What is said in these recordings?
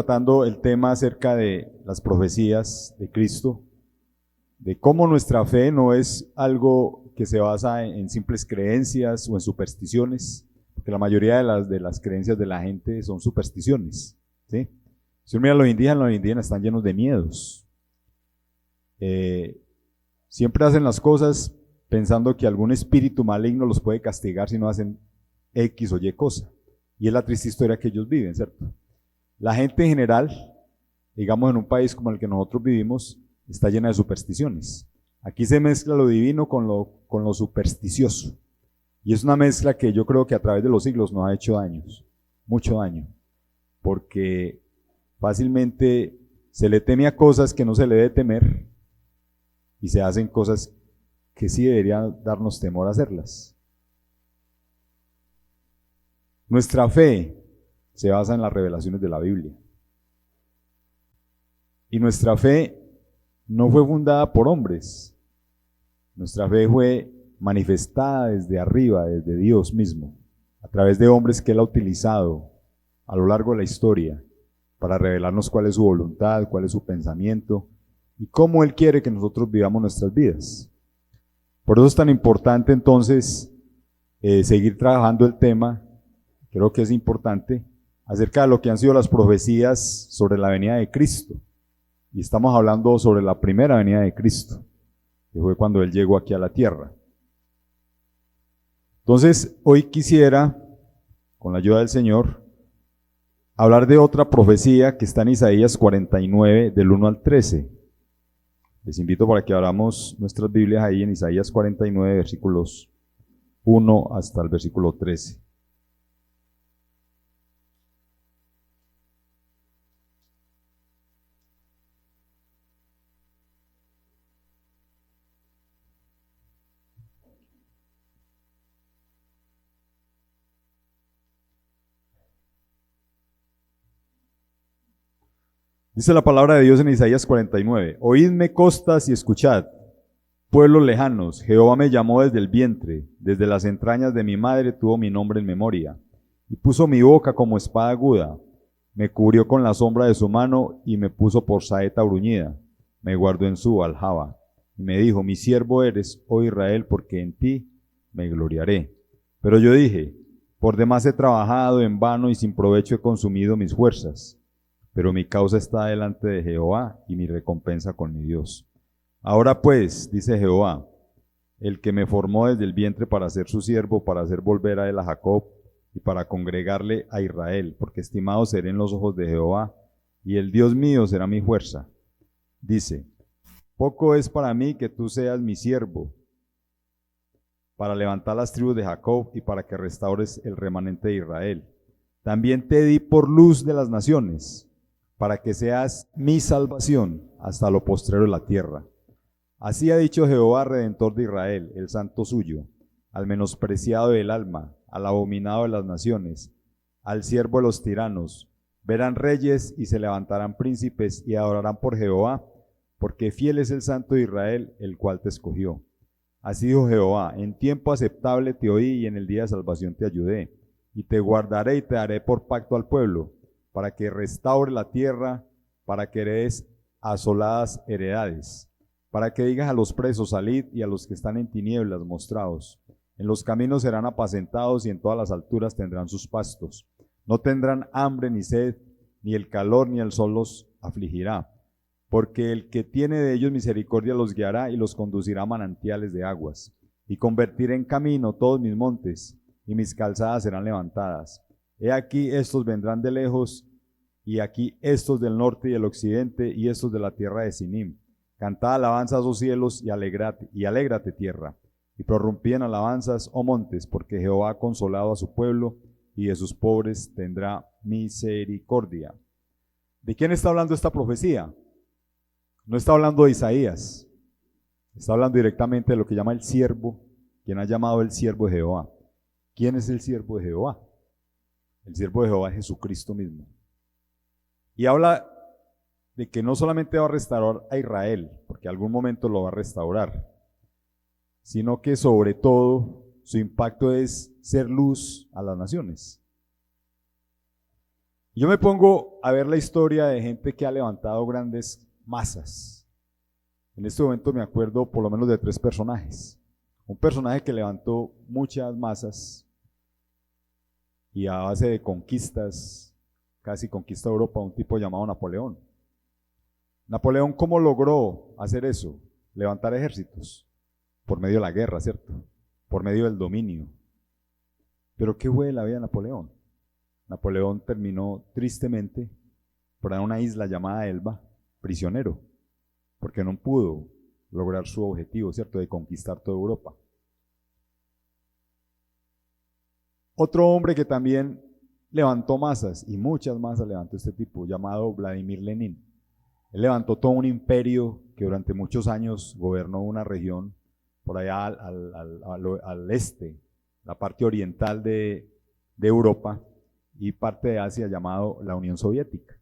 Tratando el tema acerca de las profecías de Cristo, de cómo nuestra fe no es algo que se basa en simples creencias o en supersticiones, porque la mayoría de las creencias de la gente son supersticiones, ¿sí? Si uno mira a los indígenas están llenos de miedos. Siempre hacen las cosas pensando que algún espíritu maligno los puede castigar si no hacen X o Y cosa. Y es la triste historia que ellos viven, ¿cierto? La gente en general, digamos en un país como el que nosotros vivimos, está llena de supersticiones. Aquí se mezcla lo divino con lo supersticioso. Y es una mezcla que yo creo que a través de los siglos nos ha hecho daños, mucho daño. Porque fácilmente se le teme a cosas que no se le debe temer y se hacen cosas que sí deberían darnos temor a hacerlas. Nuestra fe se basa en las revelaciones de la Biblia. Y nuestra fe no fue fundada por hombres. Nuestra fe fue manifestada desde arriba, desde Dios mismo, a través de hombres que Él ha utilizado a lo largo de la historia para revelarnos cuál es su voluntad, cuál es su pensamiento y cómo Él quiere que nosotros vivamos nuestras vidas. Por eso es tan importante entonces seguir trabajando el tema, creo que es importante, acerca de lo que han sido las profecías sobre la venida de Cristo. Y estamos hablando sobre la primera venida de Cristo, que fue cuando Él llegó aquí a la tierra. Entonces, hoy quisiera, con la ayuda del Señor, hablar de otra profecía que está en Isaías 49, del 1 al 13. Les invito para que abramos nuestras Biblias ahí en Isaías 49, versículos 1 hasta el versículo 13. Dice la palabra de Dios en Isaías 49, oídme costas y escuchad, pueblos lejanos, Jehová me llamó desde el vientre, desde las entrañas de mi madre tuvo mi nombre en memoria, y puso mi boca como espada aguda, me cubrió con la sombra de su mano y me puso por saeta bruñida, me guardó en su aljaba, y me dijo, mi siervo eres, oh Israel, porque en ti me gloriaré. Pero yo dije, por demás he trabajado en vano y sin provecho he consumido mis fuerzas. Pero mi causa está delante de Jehová y mi recompensa con mi Dios. Ahora pues, dice Jehová, el que me formó desde el vientre para ser su siervo, para hacer volver a él a Jacob y para congregarle a Israel, porque estimado seré en los ojos de Jehová y el Dios mío será mi fuerza. Dice, poco es para mí que tú seas mi siervo, para levantar las tribus de Jacob y para que restaures el remanente de Israel. También te di por luz de las naciones, para que seas mi salvación hasta lo postrero de la tierra. Así ha dicho Jehová, Redentor de Israel, el santo suyo, al menospreciado del alma, al abominado de las naciones, al siervo de los tiranos. Verán reyes y se levantarán príncipes y adorarán por Jehová, porque fiel es el santo de Israel, el cual te escogió. Así dijo Jehová, en tiempo aceptable te oí y en el día de salvación te ayudé, y te guardaré y te daré por pacto al pueblo, para que restaure la tierra, para que heredes asoladas heredades, para que digas a los presos, salid, y a los que están en tinieblas, mostraos. En los caminos serán apacentados y en todas las alturas tendrán sus pastos. No tendrán hambre ni sed, ni el calor ni el sol los afligirá, porque el que tiene de ellos misericordia los guiará y los conducirá a manantiales de aguas, y convertiré en camino todos mis montes, y mis calzadas serán levantadas. He aquí estos vendrán de lejos, y aquí estos del norte y del occidente, y estos de la tierra de Sinim. Cantad alabanzas, oh cielos, y alégrate tierra, y prorrumpid en alabanzas, oh montes, porque Jehová ha consolado a su pueblo, y de sus pobres tendrá misericordia. ¿De quién está hablando esta profecía? No está hablando de Isaías, está hablando directamente de lo que llama el siervo, quien ha llamado el siervo de Jehová. ¿Quién es el siervo de Jehová? El siervo de Jehová es Jesucristo mismo. Y habla de que no solamente va a restaurar a Israel, porque en algún momento lo va a restaurar, sino que sobre todo su impacto es ser luz a las naciones. Yo me pongo a ver la historia de gente que ha levantado grandes masas. En este momento me acuerdo por lo menos de 3 personajes. Un personaje que levantó muchas masas y a base de conquistas, casi conquista Europa, un tipo llamado Napoleón. Napoleón, ¿cómo logró hacer eso? Levantar ejércitos. Por medio de la guerra, ¿cierto? Por medio del dominio. Pero ¿qué fue de la vida de Napoleón? Napoleón terminó tristemente por una isla llamada Elba, prisionero, porque no pudo lograr su objetivo, ¿cierto?, de conquistar toda Europa. Otro hombre que también levantó masas, y muchas masas levantó este tipo, llamado Vladimir Lenin. Él levantó todo un imperio que durante muchos años gobernó una región por allá al este, la parte oriental de Europa y parte de Asia, llamado la Unión Soviética.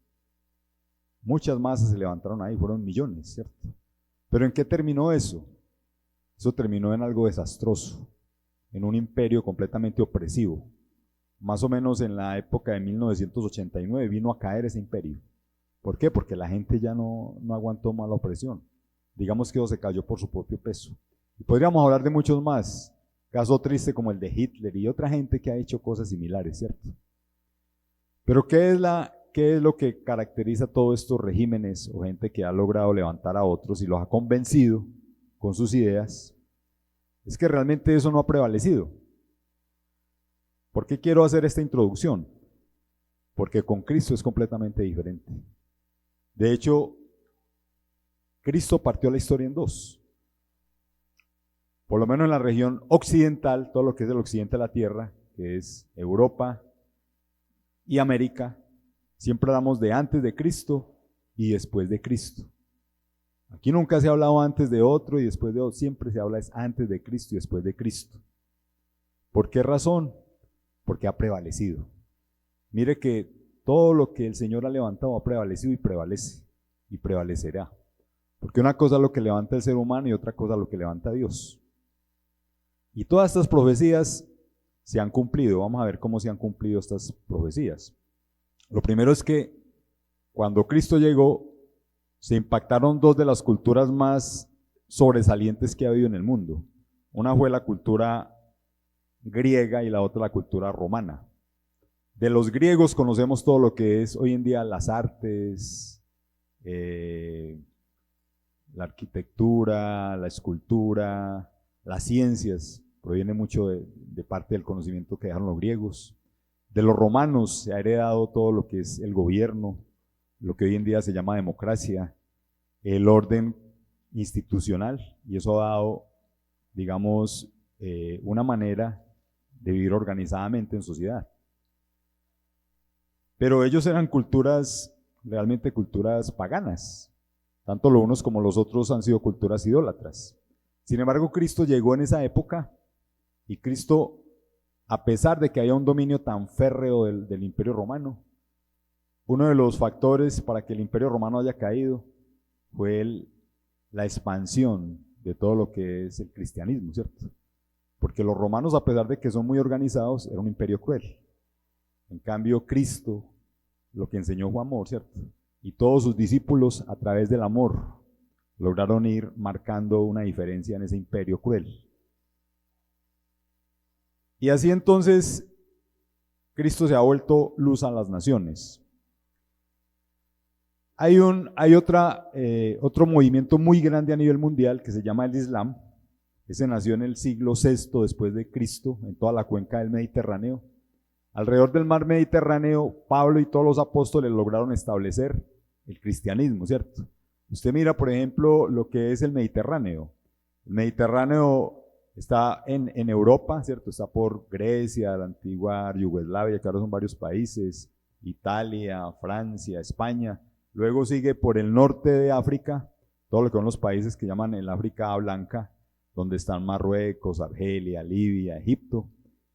Muchas masas se levantaron ahí, fueron millones, ¿cierto? Pero ¿en qué terminó eso? Eso terminó en algo desastroso, en un imperio completamente opresivo. Más o menos en la época de 1989 vino a caer ese imperio. ¿Por qué? Porque la gente ya no aguantó más la opresión. Digamos que eso se cayó por su propio peso. Y podríamos hablar de muchos más, caso triste como el de Hitler y otra gente que ha hecho cosas similares, ¿cierto? Pero ¿qué es lo que caracteriza a todos estos regímenes o gente que ha logrado levantar a otros y los ha convencido con sus ideas? Es que realmente eso no ha prevalecido. ¿Por qué quiero hacer esta introducción? Porque con Cristo es completamente diferente. De hecho, Cristo partió la historia en 2. Por lo menos en la región occidental, todo lo que es el occidente de la tierra, que es Europa y América, siempre hablamos de antes de Cristo y después de Cristo. Aquí nunca se ha hablado antes de otro y después de otro, siempre se habla es antes de Cristo y después de Cristo. ¿Por qué razón? Porque ha prevalecido. Mire que todo lo que el Señor ha levantado ha prevalecido y prevalece y prevalecerá. Porque una cosa es lo que levanta el ser humano y otra cosa es lo que levanta Dios. Y todas estas profecías se han cumplido. Vamos a ver cómo se han cumplido estas profecías. Lo primero es que cuando Cristo llegó, se impactaron 2 de las culturas más sobresalientes que ha habido en el mundo. Una fue la cultura griega y la otra la cultura romana. De los griegos conocemos todo lo que es hoy en día las artes, la arquitectura, la escultura, las ciencias, proviene mucho de parte del conocimiento que dejaron los griegos. De los romanos se ha heredado todo lo que es el gobierno, lo que hoy en día se llama democracia, el orden institucional, y eso ha dado, digamos, una manera de vivir organizadamente en sociedad. Pero ellos eran culturas, realmente culturas paganas. Tanto los unos como los otros han sido culturas idólatras. Sin embargo, Cristo llegó en esa época y Cristo, a pesar de que haya un dominio tan férreo del Imperio Romano, uno de los factores para que el Imperio Romano haya caído fue la expansión de todo lo que es el cristianismo, ¿cierto? Porque los romanos, a pesar de que son muy organizados, era un imperio cruel. En cambio, Cristo lo que enseñó fue amor, ¿cierto? Y todos sus discípulos, a través del amor, lograron ir marcando una diferencia en ese imperio cruel. Y así entonces, Cristo se ha vuelto luz a las naciones. Hay otro movimiento muy grande a nivel mundial que se llama el Islam. Ese nació en el siglo VI después de Cristo, en toda la cuenca del Mediterráneo. Alrededor del mar Mediterráneo, Pablo y todos los apóstoles lograron establecer el cristianismo, ¿cierto? Usted mira, por ejemplo, lo que es el Mediterráneo. El Mediterráneo está en Europa, ¿cierto? Está por Grecia, la antigua Yugoslavia, que ahora son varios países, Italia, Francia, España. Luego sigue por el norte de África, todo lo que son los países que llaman el África Blanca, donde están Marruecos, Argelia, Libia, Egipto.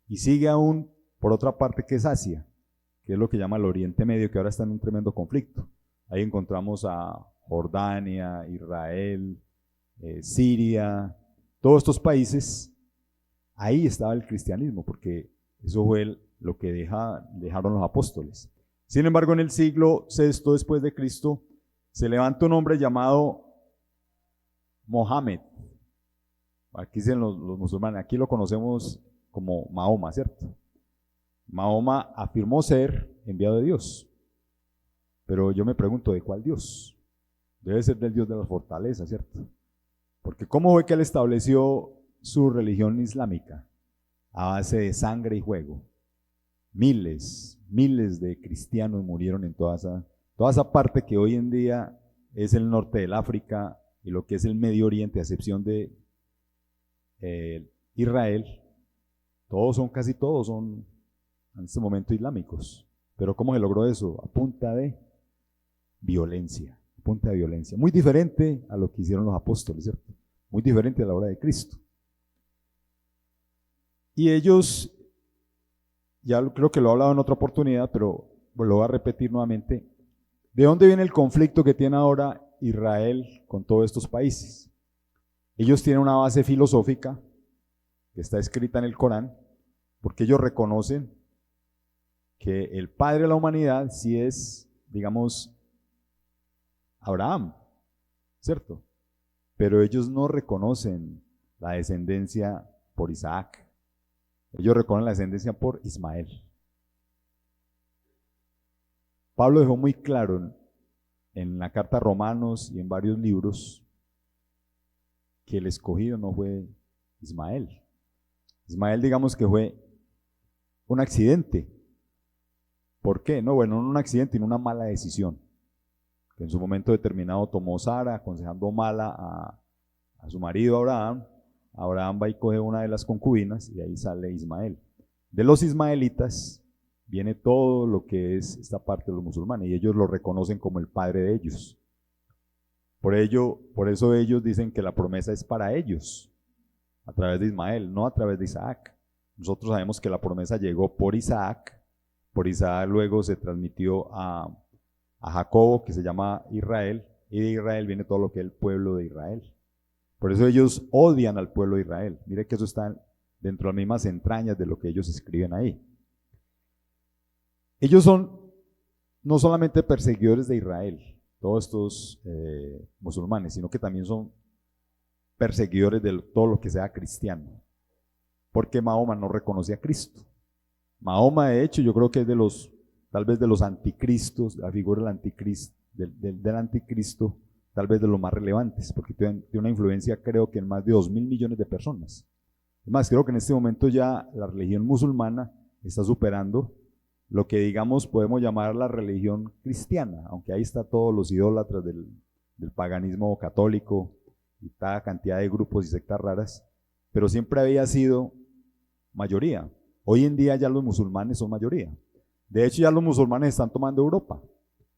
Y sigue aún por otra parte que es Asia, que es lo que llama el Oriente Medio, que ahora está en un tremendo conflicto. Ahí encontramos a Jordania, Israel, Siria, todos estos países. Ahí estaba el cristianismo, porque eso fue lo que dejaron los apóstoles. Sin embargo, en el siglo VI después de Cristo, se levanta un hombre llamado Mohammed. Aquí dicen los musulmanes, aquí lo conocemos como Mahoma, ¿cierto? Mahoma afirmó ser enviado de Dios. Pero yo me pregunto, ¿de cuál Dios? Debe ser del Dios de la fortaleza, ¿cierto? Porque ¿cómo fue que él estableció su religión islámica? A base de sangre y fuego. Miles de cristianos murieron en toda esa parte que hoy en día es el norte del África y lo que es el Medio Oriente, a excepción de Israel. Casi todos son en este momento islámicos. Pero ¿cómo se logró eso? A punta de violencia. Punta de violencia. Muy diferente a lo que hicieron los apóstoles, ¿cierto? Muy diferente a la hora de Cristo. Y ellos, ya creo que lo he hablado en otra oportunidad, pero lo voy a repetir nuevamente. ¿De dónde viene el conflicto que tiene ahora Israel con todos estos países? Ellos tienen una base filosófica que está escrita en el Corán, porque ellos reconocen que el padre de la humanidad sí es, digamos, Abraham, ¿cierto? Pero ellos no reconocen la descendencia por Isaac. Ellos reconocen la descendencia por Ismael. Pablo dejó muy claro en la carta a Romanos y en varios libros que el escogido no fue Ismael. Ismael, digamos que fue un accidente. ¿Por qué? No, bueno, no un accidente, sino una mala decisión. Que en su momento determinado tomó Sara, aconsejando mal a su marido Abraham. Abraham va y coge una de las concubinas y ahí sale Ismael. De los ismaelitas viene todo lo que es esta parte de los musulmanes y ellos lo reconocen como el padre de ellos. Por eso ellos dicen que la promesa es para ellos, a través de Ismael, no a través de Isaac. Nosotros sabemos que la promesa llegó por Isaac luego se transmitió a Jacobo, que se llama Israel, y de Israel viene todo lo que es el pueblo de Israel. Por eso ellos odian al pueblo de Israel. Mire que eso está dentro de las mismas entrañas de lo que ellos escriben ahí. Ellos son no solamente perseguidores de Israel, todos estos musulmanes, sino que también son perseguidores de todo lo que sea cristiano, porque Mahoma no reconoce a Cristo. Mahoma, de hecho, yo creo que es tal vez de los anticristos, la figura del anticristo, tal vez de los más relevantes, porque tiene una influencia, creo que en más de 2.000 millones de personas. Además, creo que en este momento ya la religión musulmana está superando lo que, digamos, podemos llamar la religión cristiana, aunque ahí está todos los idólatras del paganismo católico y toda cantidad de grupos y sectas raras, pero siempre había sido mayoría. Hoy en día ya los musulmanes son mayoría. De hecho, ya los musulmanes están tomando Europa.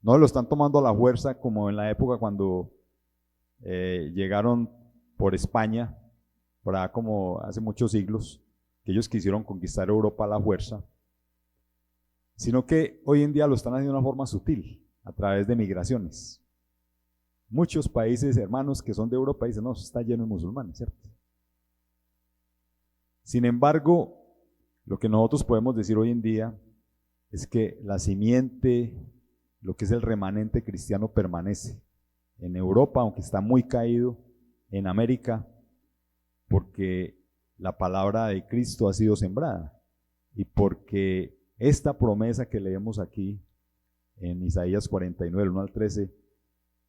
No lo están tomando a la fuerza como en la época cuando llegaron por España, por allá como hace muchos siglos, que ellos quisieron conquistar Europa a la fuerza, sino que hoy en día lo están haciendo de una forma sutil, a través de migraciones. Muchos países hermanos que son de Europa dicen, no, está lleno de musulmanes, ¿cierto? Sin embargo, lo que nosotros podemos decir hoy en día es que la simiente, lo que es el remanente cristiano, permanece en Europa, aunque está muy caído, en América, porque la palabra de Cristo ha sido sembrada y porque esta promesa que leemos aquí en Isaías 49, 1 al 13,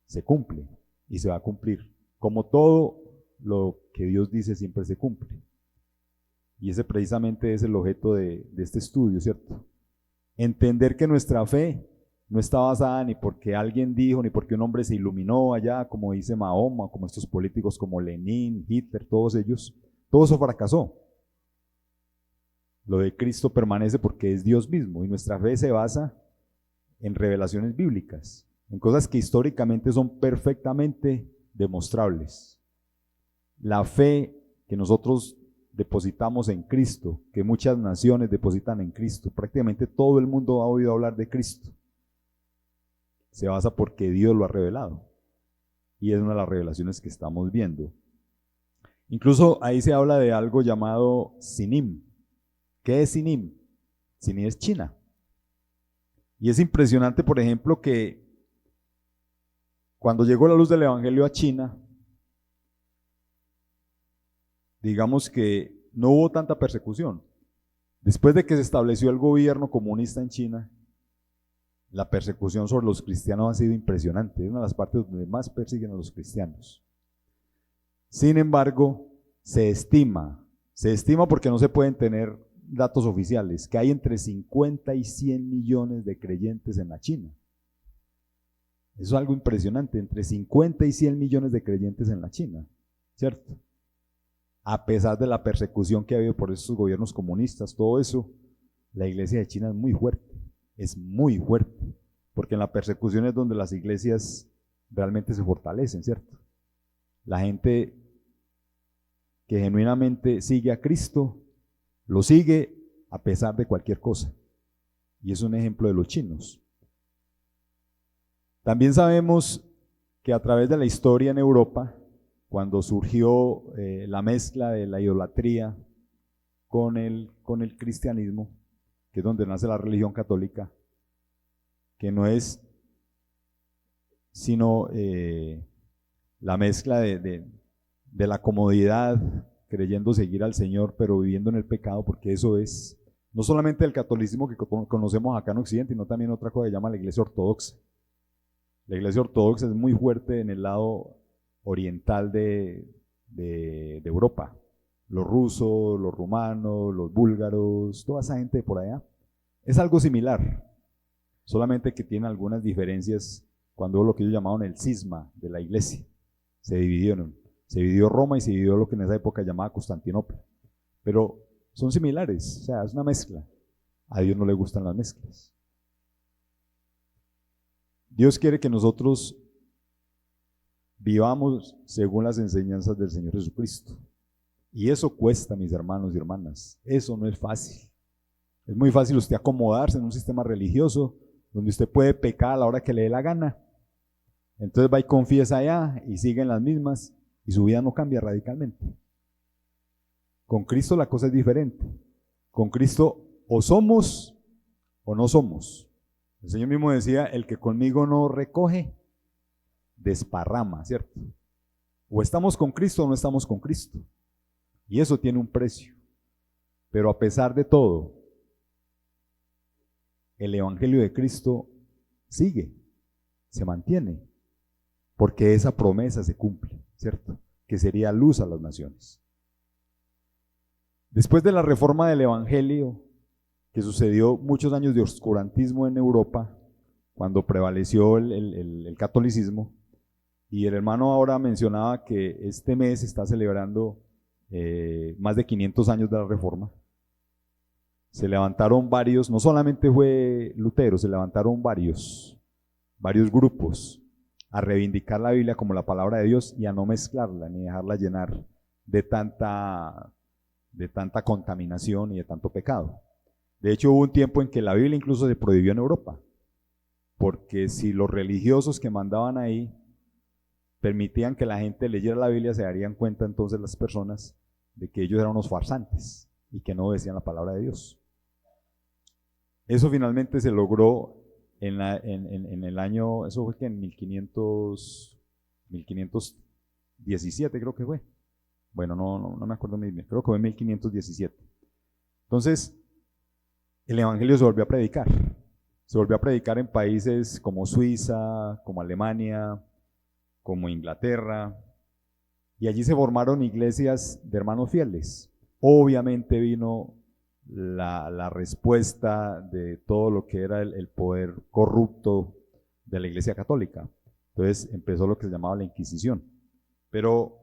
se cumple y se va a cumplir. Como todo lo que Dios dice siempre se cumple. Y ese precisamente es el objeto de este estudio, ¿cierto? Entender que nuestra fe no está basada ni porque alguien dijo, ni porque un hombre se iluminó allá, como dice Mahoma, como estos políticos como Lenin, Hitler, todos ellos. Todo eso fracasó. Lo de Cristo permanece porque es Dios mismo y nuestra fe se basa en revelaciones bíblicas, en cosas que históricamente son perfectamente demostrables. La fe que nosotros depositamos en Cristo, que muchas naciones depositan en Cristo, prácticamente todo el mundo ha oído hablar de Cristo, se basa porque Dios lo ha revelado y es una de las revelaciones que estamos viendo. Incluso ahí se habla de algo llamado Sinim. ¿Qué es Sinim? Sinim es China. Y es impresionante, por ejemplo, que cuando llegó la luz del Evangelio a China, digamos que no hubo tanta persecución. Después de que se estableció el gobierno comunista en China, la persecución sobre los cristianos ha sido impresionante. Es una de las partes donde más persiguen a los cristianos. Sin embargo, se estima porque no se pueden tener datos oficiales, que hay entre 50 y 100 millones de creyentes en la China. Eso es algo impresionante, entre 50 y 100 millones de creyentes en la China, ¿cierto? A pesar de la persecución que ha habido por esos gobiernos comunistas, todo eso, la iglesia de China es muy fuerte, porque en la persecución es donde las iglesias realmente se fortalecen, ¿cierto? La gente que genuinamente sigue a Cristo, lo sigue a pesar de cualquier cosa. Y es un ejemplo de los chinos. También sabemos que a través de la historia en Europa, cuando surgió la mezcla de la idolatría con el cristianismo, que es donde nace la religión católica, que no es sino la mezcla de la comodidad, creyendo seguir al Señor, pero viviendo en el pecado, porque eso es no solamente el catolicismo que conocemos acá en Occidente, sino también otra cosa que se llama la iglesia ortodoxa. La iglesia ortodoxa es muy fuerte en el lado oriental de Europa. Los rusos, los rumanos, los búlgaros, toda esa gente de por allá. Es algo similar, solamente que tiene algunas diferencias cuando lo que ellos llamaban el cisma de la iglesia. Se dividió Roma y se dividió lo que en esa época llamaba Constantinopla. Pero son similares, o sea, es una mezcla. A Dios no le gustan las mezclas. Dios quiere que nosotros vivamos según las enseñanzas del Señor Jesucristo. Y eso cuesta, mis hermanos y hermanas. Eso no es fácil. Es muy fácil usted acomodarse en un sistema religioso donde usted puede pecar a la hora que le dé la gana. Entonces va y confiesa allá y sigue en las mismas y su vida no cambia radicalmente. Con Cristo la cosa es diferente. Con Cristo o somos o no somos. El Señor mismo decía, el que conmigo no recoge, desparrama, ¿cierto? O estamos con Cristo o no estamos con Cristo. Y eso tiene un precio. Pero a pesar de todo, el Evangelio de Cristo sigue, se mantiene, porque esa promesa se cumple, ¿cierto? Que sería luz a las naciones. Después de la reforma del Evangelio, que sucedió muchos años de oscurantismo en Europa, cuando prevaleció el catolicismo, y el hermano ahora mencionaba que este mes está celebrando más de 500 años de la reforma. Se levantaron varios, no solamente fue Lutero, se levantaron varios grupos a reivindicar la Biblia como la palabra de Dios y a no mezclarla ni dejarla llenar de tanta contaminación y de tanto pecado. De hecho, hubo un tiempo en que la Biblia incluso se prohibió en Europa, porque si los religiosos que mandaban ahí permitían que la gente leyera la Biblia, se darían cuenta entonces las personas de que ellos eran unos farsantes y que no decían la palabra de Dios. Eso finalmente se logró en el año, eso fue que en 1517 creo que fue. Bueno, no me acuerdo muy bien, creo que fue en 1517. Entonces, el Evangelio se volvió a predicar. Se volvió a predicar en países como Suiza, como Alemania, como Inglaterra, y allí se formaron iglesias de hermanos fieles. Obviamente vino la respuesta de todo lo que era el poder corrupto de la Iglesia Católica. Entonces empezó lo que se llamaba la Inquisición. Pero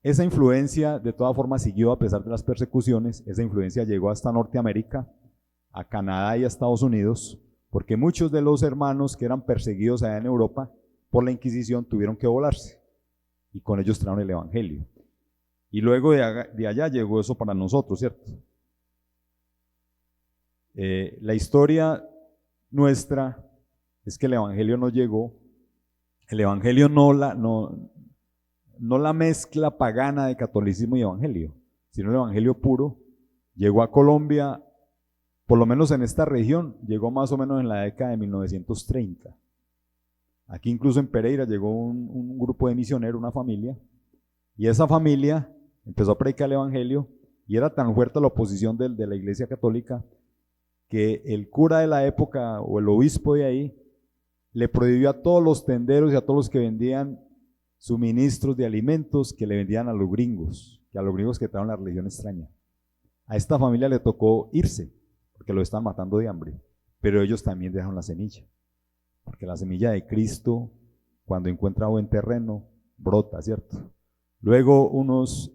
esa influencia de todas formas siguió a pesar de las persecuciones. Esa influencia llegó hasta Norteamérica, a Canadá y a Estados Unidos, porque muchos de los hermanos que eran perseguidos allá en Europa por la Inquisición tuvieron que volarse y con ellos trajeron el Evangelio. Y luego de allá llegó eso para nosotros, ¿cierto? La historia nuestra es que el Evangelio no llegó, el Evangelio no la mezcla pagana de catolicismo y Evangelio, sino el Evangelio puro llegó a Colombia por lo menos en esta región, llegó más o menos en la década de 1930. Aquí incluso en Pereira llegó un grupo de misioneros, una familia, y esa familia empezó a predicar el evangelio y era tan fuerte la oposición de la Iglesia Católica que el cura de la época o el obispo de ahí le prohibió a todos los tenderos y a todos los que vendían suministros de alimentos que le vendían a los gringos, que traían la religión extraña. A esta familia le tocó irse porque lo están matando de hambre, pero ellos también dejaron la semilla, porque la semilla de Cristo, cuando encuentra buen terreno, brota, ¿cierto? Luego, unas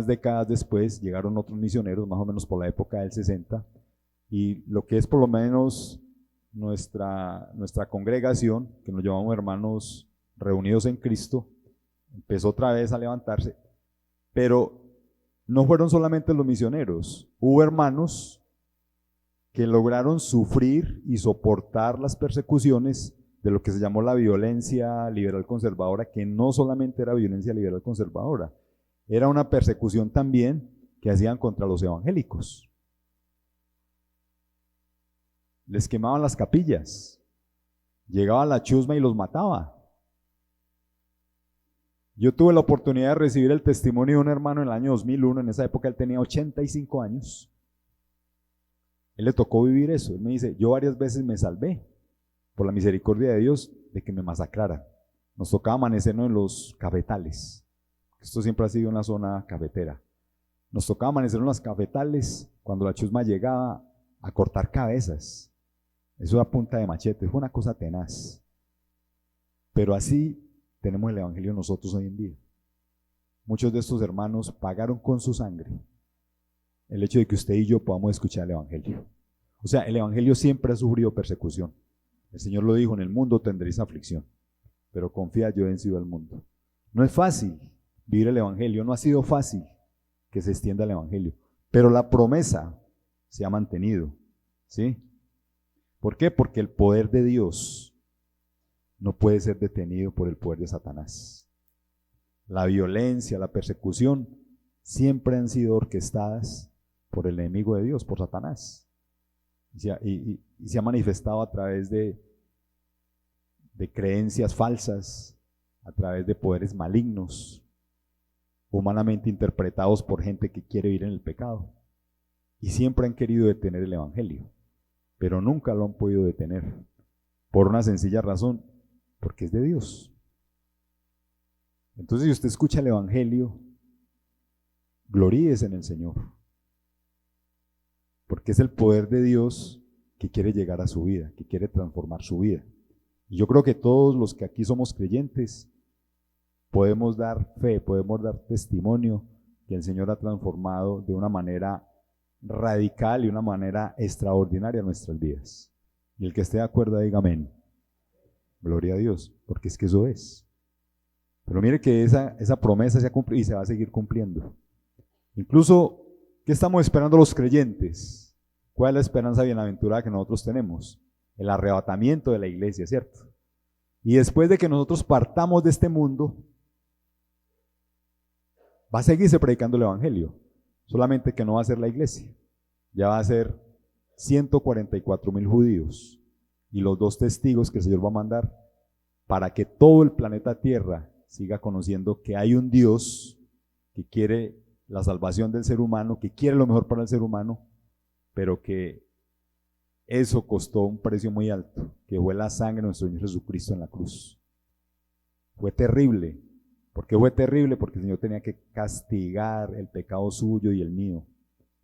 décadas después, llegaron otros misioneros, más o menos por la época del 60, y lo que es por lo menos nuestra congregación, que nos llamamos hermanos reunidos en Cristo, empezó otra vez a levantarse, pero no fueron solamente los misioneros, hubo hermanos que lograron sufrir y soportar las persecuciones de lo que se llamó la violencia liberal conservadora, que no solamente era violencia liberal conservadora, era una persecución también que hacían contra los evangélicos. Les quemaban las capillas, llegaba la chusma y los mataba. Yo tuve la oportunidad de recibir el testimonio de un hermano en el año 2001, en esa época él tenía 85 años. Él le tocó vivir eso. Él me dice, yo varias veces me salvé por la misericordia de Dios de que me masacraran. Nos tocaba amanecernos en los cafetales. Esto siempre ha sido una zona cafetera. Nos tocaba amanecernos en los cafetales cuando la chusma llegaba a cortar cabezas. Eso a punta de machete, fue una cosa tenaz. Pero así tenemos el evangelio nosotros hoy en día. Muchos de estos hermanos pagaron con su sangre el hecho de que usted y yo podamos escuchar el evangelio. O sea, el evangelio siempre ha sufrido persecución. El Señor lo dijo, en el mundo tendréis aflicción, pero confía, yo he vencido al mundo. No es fácil vivir el evangelio, no ha sido fácil que se extienda el evangelio, pero la promesa se ha mantenido, ¿sí? ¿Por qué? Porque el poder de Dios no puede ser detenido por el poder de Satanás. La violencia, la persecución, siempre han sido orquestadas por el enemigo de Dios, por Satanás. Y se ha manifestado a través de creencias falsas, a través de poderes malignos, humanamente interpretados por gente que quiere vivir en el pecado. Y siempre han querido detener el evangelio, pero nunca lo han podido detener, por una sencilla razón, porque es de Dios. Entonces, si usted escucha el evangelio, gloríese en el Señor, porque es el poder de Dios que quiere llegar a su vida, que quiere transformar su vida. Y yo creo que todos los que aquí somos creyentes podemos dar fe, podemos dar testimonio que el Señor ha transformado de una manera radical y una manera extraordinaria nuestras vidas. Y el que esté de acuerdo diga amén. Gloria a Dios, porque es que eso es. Pero mire que esa promesa se ha cumplido y se va a seguir cumpliendo. Incluso, ¿qué estamos esperando los creyentes? ¿Cuál es la esperanza bienaventurada que nosotros tenemos? El arrebatamiento de la iglesia, ¿cierto? Y después de que nosotros partamos de este mundo, va a seguirse predicando el evangelio, solamente que no va a ser la iglesia, ya va a ser 144,000 judíos y los 2 testigos que el Señor va a mandar para que todo el planeta Tierra siga conociendo que hay un Dios que quiere la salvación del ser humano, que quiere lo mejor para el ser humano, pero que eso costó un precio muy alto, que fue la sangre de nuestro Señor Jesucristo en la cruz. Fue terrible. ¿Por qué fue terrible? Porque el Señor tenía que castigar el pecado suyo y el mío.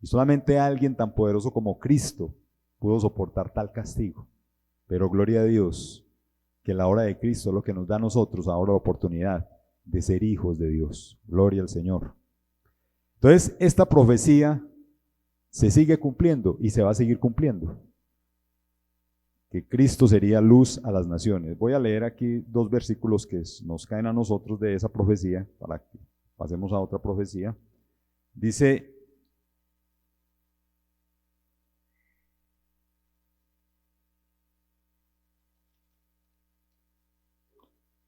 Y solamente alguien tan poderoso como Cristo pudo soportar tal castigo. Pero gloria a Dios, que la obra de Cristo es lo que nos da a nosotros ahora la oportunidad de ser hijos de Dios. Gloria al Señor. Entonces, esta profecía se sigue cumpliendo y se va a seguir cumpliendo. Que Cristo sería luz a las naciones. Voy a leer aquí 2 versículos que nos caen a nosotros de esa profecía, para que pasemos a otra profecía. Dice,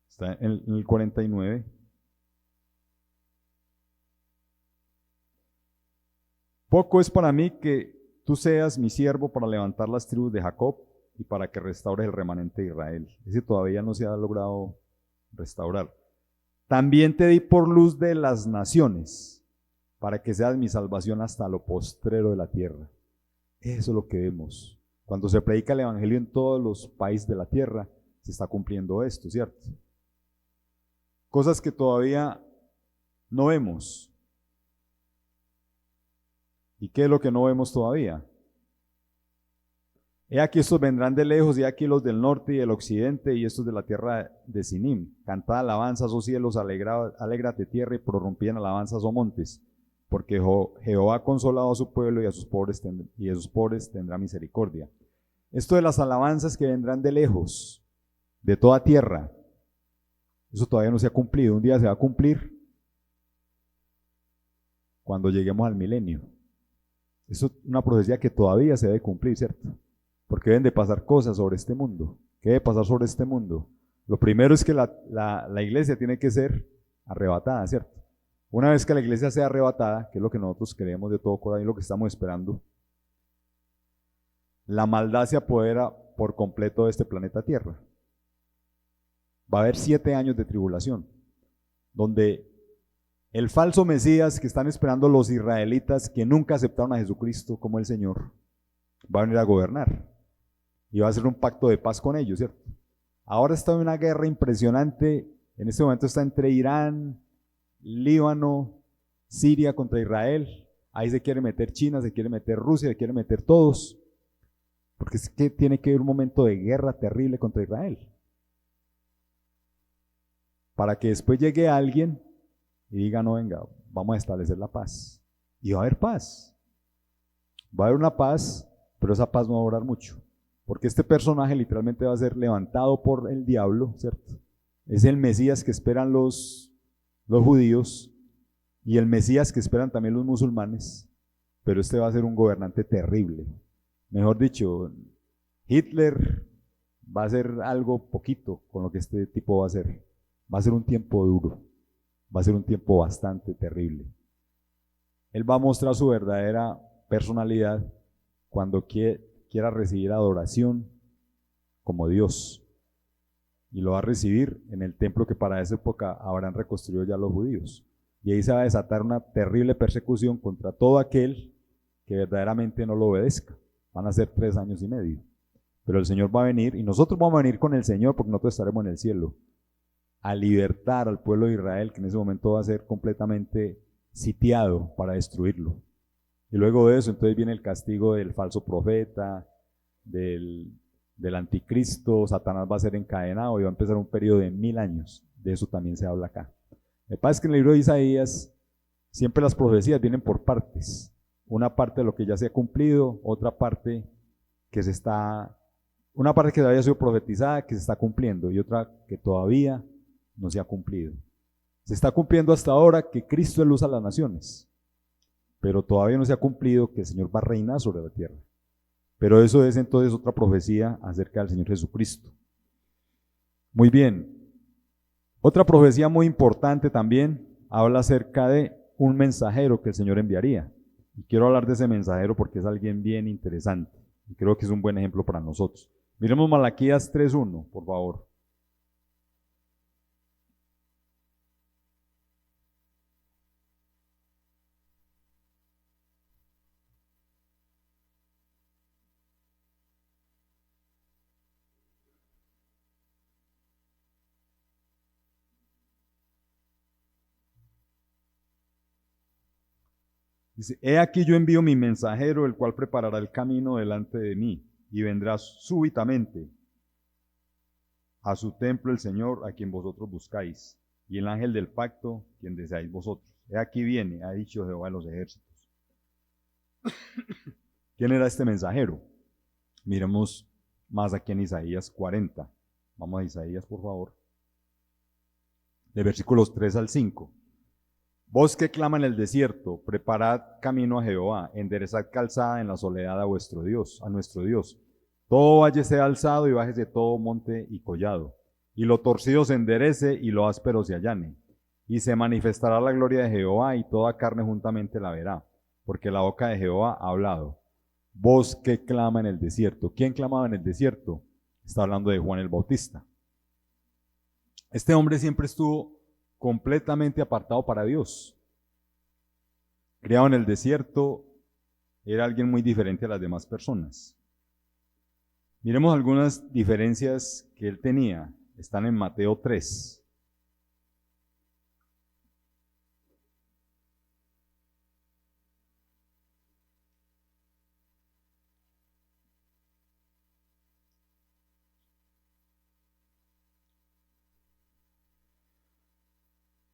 está en el 49, Poco es para mí que tú seas mi siervo para levantar las tribus de Jacob y para que restaures el remanente de Israel. Ese todavía no se ha logrado restaurar. También te di por luz de las naciones, para que seas mi salvación hasta lo postrero de la tierra. Eso es lo que vemos. Cuando se predica el evangelio en todos los países de la tierra, se está cumpliendo esto, ¿cierto? Cosas que todavía no vemos. ¿Y qué es lo que no vemos todavía? He aquí estos vendrán de lejos, y aquí los del norte y del occidente, y estos de la tierra de Sinim. Cantad alabanzas, oh cielos, alégrate tierra, y prorrumpid en alabanzas, oh montes, porque Jehová ha consolado a su pueblo, y a sus pobres tendrá misericordia. Esto de las alabanzas que vendrán de lejos, de toda tierra, eso todavía no se ha cumplido. Un día se va a cumplir cuando lleguemos al milenio. Eso es una profecía que todavía se debe cumplir, ¿cierto? Porque deben de pasar cosas sobre este mundo. ¿Qué debe pasar sobre este mundo? Lo primero es que la iglesia tiene que ser arrebatada, ¿cierto? Una vez que la iglesia sea arrebatada, que es lo que nosotros queremos de todo corazón y lo que estamos esperando, la maldad se apodera por completo de este planeta Tierra. Va a haber 7 años de tribulación, donde el falso Mesías que están esperando los israelitas que nunca aceptaron a Jesucristo como el Señor, va a venir a gobernar y va a hacer un pacto de paz con ellos, ¿cierto? Ahora está en una guerra impresionante, en este momento está entre Irán, Líbano, Siria contra Israel, ahí se quiere meter China, se quiere meter Rusia, se quiere meter todos, porque es que tiene que haber un momento de guerra terrible contra Israel, para que después llegue alguien y diga, no, venga, vamos a establecer la paz. Y va a haber paz. Va a haber una paz, pero esa paz no va a durar mucho. Porque este personaje literalmente va a ser levantado por el diablo, ¿cierto? Es el Mesías que esperan los judíos y el Mesías que esperan también los musulmanes. Pero este va a ser un gobernante terrible. Mejor dicho, Hitler va a hacer algo poquito con lo que este tipo va a hacer. Va a ser un tiempo duro. Va a ser un tiempo bastante terrible. Él va a mostrar su verdadera personalidad cuando quiera recibir adoración como Dios. Y lo va a recibir en el templo que para esa época habrán reconstruido ya los judíos. Y ahí se va a desatar una terrible persecución contra todo aquel que verdaderamente no lo obedezca. Van a ser 3 años y medio. Pero el Señor va a venir, y nosotros vamos a venir con el Señor, porque nosotros estaremos en el cielo, a libertar al pueblo de Israel, que en ese momento va a ser completamente sitiado para destruirlo. Y luego de eso, entonces viene el castigo del falso profeta, del anticristo. Satanás va a ser encadenado y va a empezar un periodo de 1000 años. De eso también se habla acá. Me parece que en el libro de Isaías siempre las profecías vienen por partes. Una parte de lo que ya se ha cumplido, otra parte una parte que había sido profetizada, que se está cumpliendo, y otra que todavía no se ha cumplido. Se está cumpliendo hasta ahora que Cristo es luz a las naciones, pero todavía no se ha cumplido que el Señor va a reinar sobre la tierra. Pero eso es entonces otra profecía acerca del Señor Jesucristo. Muy bien. Otra profecía muy importante también habla acerca de un mensajero que el Señor enviaría. Y quiero hablar de ese mensajero porque es alguien bien interesante. Y creo que es un buen ejemplo para nosotros. Miremos Malaquías 3:1, por favor. Dice, he aquí yo envío mi mensajero, el cual preparará el camino delante de mí, y vendrá súbitamente a su templo el Señor, a quien vosotros buscáis, y el ángel del pacto, quien deseáis vosotros. He aquí viene, ha dicho Jehová de los ejércitos. ¿Quién era este mensajero? Miremos más aquí en Isaías 40. Vamos a Isaías, por favor. De versículos 3 al 5. Vos que clama en el desierto, preparad camino a Jehová, enderezad calzada en la soledad a vuestro Dios, a nuestro Dios. Todo valle sea alzado y bájese todo monte y collado, y lo torcido se enderece y lo áspero se allane. Y se manifestará la gloria de Jehová y toda carne juntamente la verá, porque la boca de Jehová ha hablado. Voz que clama en el desierto. ¿Quién clamaba en el desierto? Está hablando de Juan el Bautista. Este hombre siempre estuvo completamente apartado para Dios. Criado en el desierto, era alguien muy diferente a las demás personas. Miremos algunas diferencias que él tenía. Están en Mateo 3.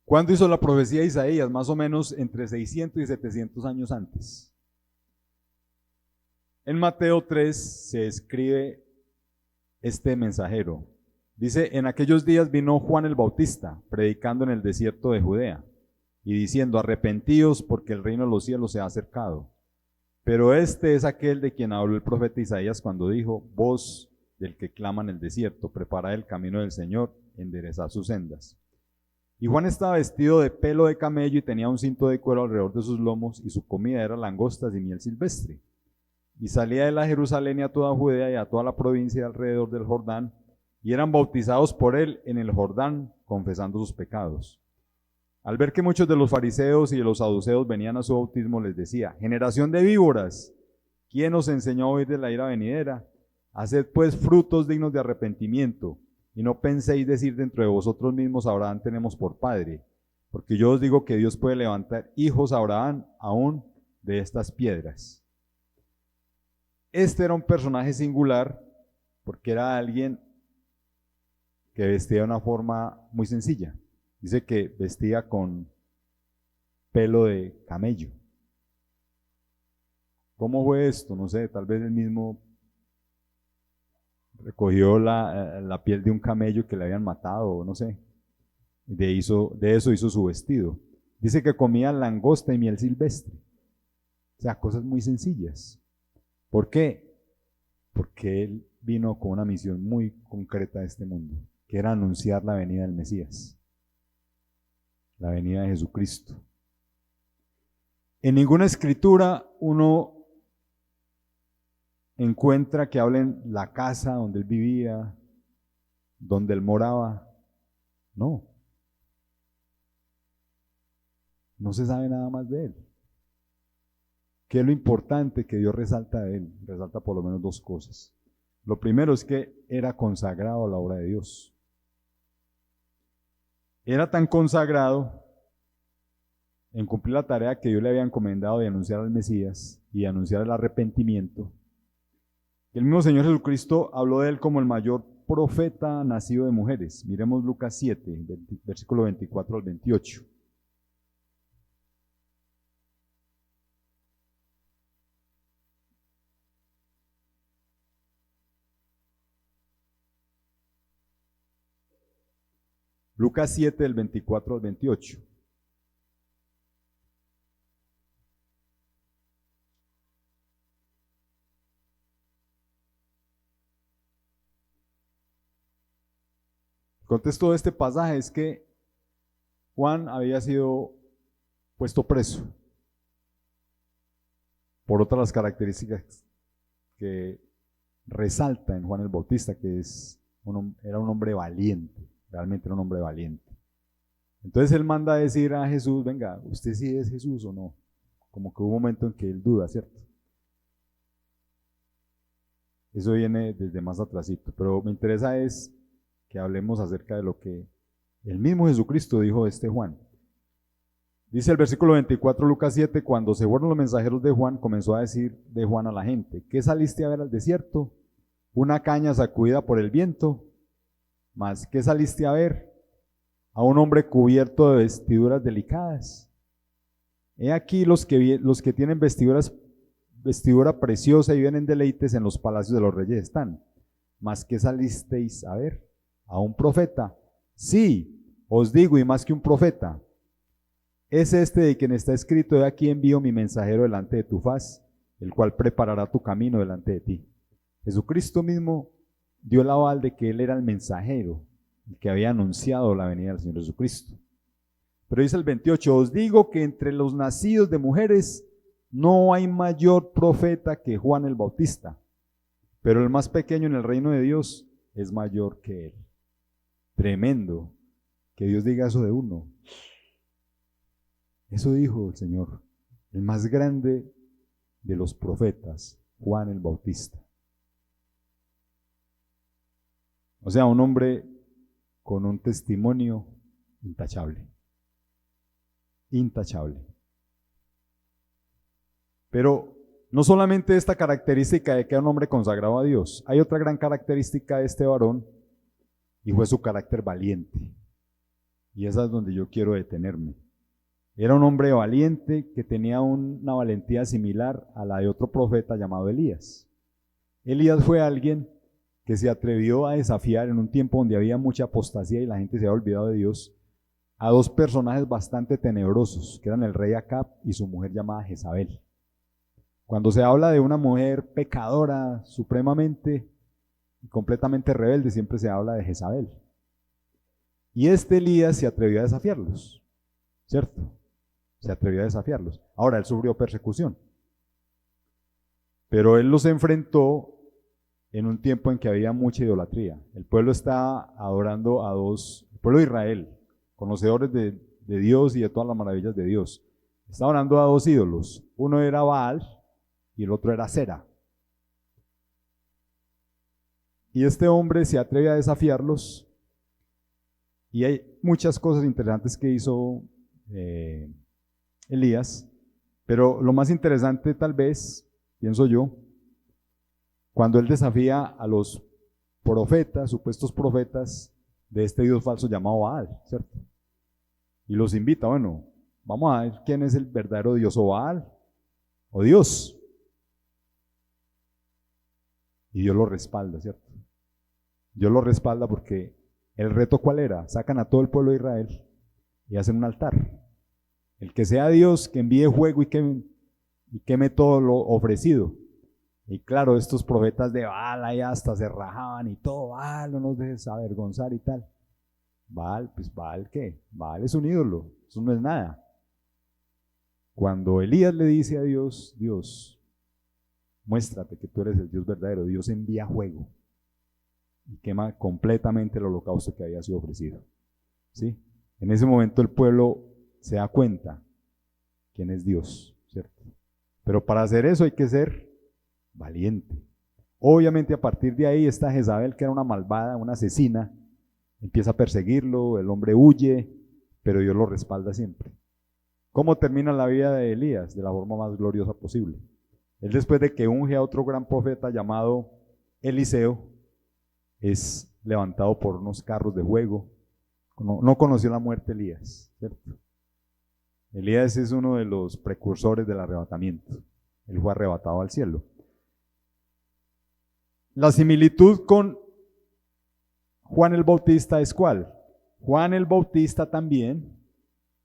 ¿Cuándo hizo la profecía de Isaías? Más o menos entre 600 y 700 años antes. En Mateo 3 se escribe este mensajero. Dice, en aquellos días vino Juan el Bautista, predicando en el desierto de Judea, y diciendo, arrepentíos porque el reino de los cielos se ha acercado. Pero este es aquel de quien habló el profeta Isaías cuando dijo, voz del que clama en el desierto, preparad el camino del Señor, enderezad sus sendas. Y Juan estaba vestido de pelo de camello y tenía un cinto de cuero alrededor de sus lomos, y su comida era langostas y miel silvestre. Y salía de la Jerusalén y a toda Judea y a toda la provincia alrededor del Jordán, y eran bautizados por él en el Jordán, confesando sus pecados. Al ver que muchos de los fariseos y de los saduceos venían a su bautismo, les decía, generación de víboras, ¿quién os enseñó a huir de la ira venidera? Haced pues frutos dignos de arrepentimiento, y no penséis decir dentro de vosotros mismos, Abraham tenemos por padre, porque yo os digo que Dios puede levantar hijos a Abraham aún de estas piedras. Este era un personaje singular, porque era alguien que vestía de una forma muy sencilla. Dice que vestía con pelo de camello. ¿Cómo fue esto? No sé, tal vez él mismo recogió la piel de un camello que le habían matado, no sé. De eso hizo su vestido. Dice que comía langosta y miel silvestre. O sea, cosas muy sencillas. ¿Por qué? Porque él vino con una misión muy concreta a este mundo, que era anunciar la venida del Mesías, la venida de Jesucristo. En ninguna escritura uno encuentra que hablen la casa donde él vivía, donde él moraba. No. No se sabe nada más de él. ¿Qué es lo importante que Dios resalta de él? Resalta por lo menos dos cosas. Lo primero es que era consagrado a la obra de Dios. Era tan consagrado en cumplir la tarea que Dios le había encomendado de anunciar al Mesías y de anunciar el arrepentimiento. El mismo Señor Jesucristo habló de él como el mayor profeta nacido de mujeres. Miremos Lucas 7, versículo 24 al 28. Lucas 7, del 24 al 28. El contexto de este pasaje es que Juan había sido puesto preso por otras las características que resalta en Juan el Bautista, que era un hombre valiente, realmente era un hombre valiente. Entonces él manda a decir a Jesús, venga, ¿usted sí es Jesús o no? Como que hubo un momento en que él duda, ¿cierto? Eso viene desde más atrásito, pero me interesa es que hablemos acerca de lo que el mismo Jesucristo dijo de este Juan. Dice el versículo 24, Lucas 7, cuando se fueron los mensajeros de Juan, comenzó a decir de Juan a la gente, ¿qué saliste a ver al desierto? ¿Una caña sacudida por el viento? ¿Mas qué saliste a ver? A un hombre cubierto de vestiduras delicadas. He aquí los que tienen vestidura preciosa y viven en deleites en los palacios de los reyes están. ¿Mas qué salisteis a ver? ¿A un profeta? Sí, os digo, y más que un profeta. Es este de quien está escrito, he aquí envío mi mensajero delante de tu faz, el cual preparará tu camino delante de ti. Jesucristo mismo dio el aval de que él era el mensajero, el que había anunciado la venida del Señor Jesucristo. Pero dice el 28, os digo que entre los nacidos de mujeres no hay mayor profeta que Juan el Bautista, pero el más pequeño en el reino de Dios es mayor que él. Tremendo que Dios diga eso de uno. Eso dijo el Señor, el más grande de los profetas, Juan el Bautista. O sea, un hombre con un testimonio intachable. Intachable. Pero no solamente esta característica de que era un hombre consagrado a Dios, hay otra gran característica de este varón y fue su carácter valiente. Y esa es donde yo quiero detenerme. Era un hombre valiente que tenía una valentía similar a la de otro profeta llamado Elías. Elías fue alguien que se atrevió a desafiar en un tiempo donde había mucha apostasía y la gente se había olvidado de Dios, a dos personajes bastante tenebrosos, que eran el rey Acab y su mujer llamada Jezabel. Cuando se habla de una mujer pecadora supremamente y completamente rebelde, siempre se habla de Jezabel. Y este Elías se atrevió a desafiarlos, ¿cierto? Se atrevió a desafiarlos. Ahora, él sufrió persecución, pero él los enfrentó en un tiempo en que había mucha idolatría. El pueblo estaba adorando a el pueblo de Israel, conocedores de Dios y de todas las maravillas de Dios. Estaba adorando a dos ídolos. Uno era Baal y el otro era Sera. Y este hombre se atreve a desafiarlos. Y hay muchas cosas interesantes que hizo Elías, pero lo más interesante tal vez, pienso yo, cuando él desafía a los profetas, supuestos profetas de este Dios falso llamado Baal, ¿cierto? Y los invita, bueno, vamos a ver quién es el verdadero Dios, o Baal o Dios. Y Dios lo respalda, ¿cierto? Dios lo respalda porque el reto ¿cuál era? Sacan a todo el pueblo de Israel y hacen un altar. El que sea Dios, que envíe fuego y queme todo lo ofrecido. Y claro, estos profetas de Baal ahí hasta se rajaban y todo, Baal, no nos dejes avergonzar y tal. Baal, pues Baal, ¿qué? Baal es un ídolo, eso no es nada. Cuando Elías le dice a Dios, Dios, muéstrate que tú eres el Dios verdadero, Dios envía fuego y quema completamente el holocausto que había sido ofrecido. ¿Sí? En ese momento el pueblo se da cuenta quién es Dios, ¿cierto? Pero para hacer eso hay que ser valiente. Obviamente a partir de ahí esta Jezabel, que era una malvada, una asesina, empieza a perseguirlo, el hombre huye, pero Dios lo respalda siempre. ¿Cómo termina la vida de Elías? De la forma más gloriosa posible. Él, después de que unge a otro gran profeta llamado Eliseo, es levantado por unos carros de fuego. No conoció la muerte Elías, ¿cierto? Elías es uno de los precursores del arrebatamiento. Él fue arrebatado al cielo. La similitud con Juan el Bautista es ¿cuál? Juan el Bautista también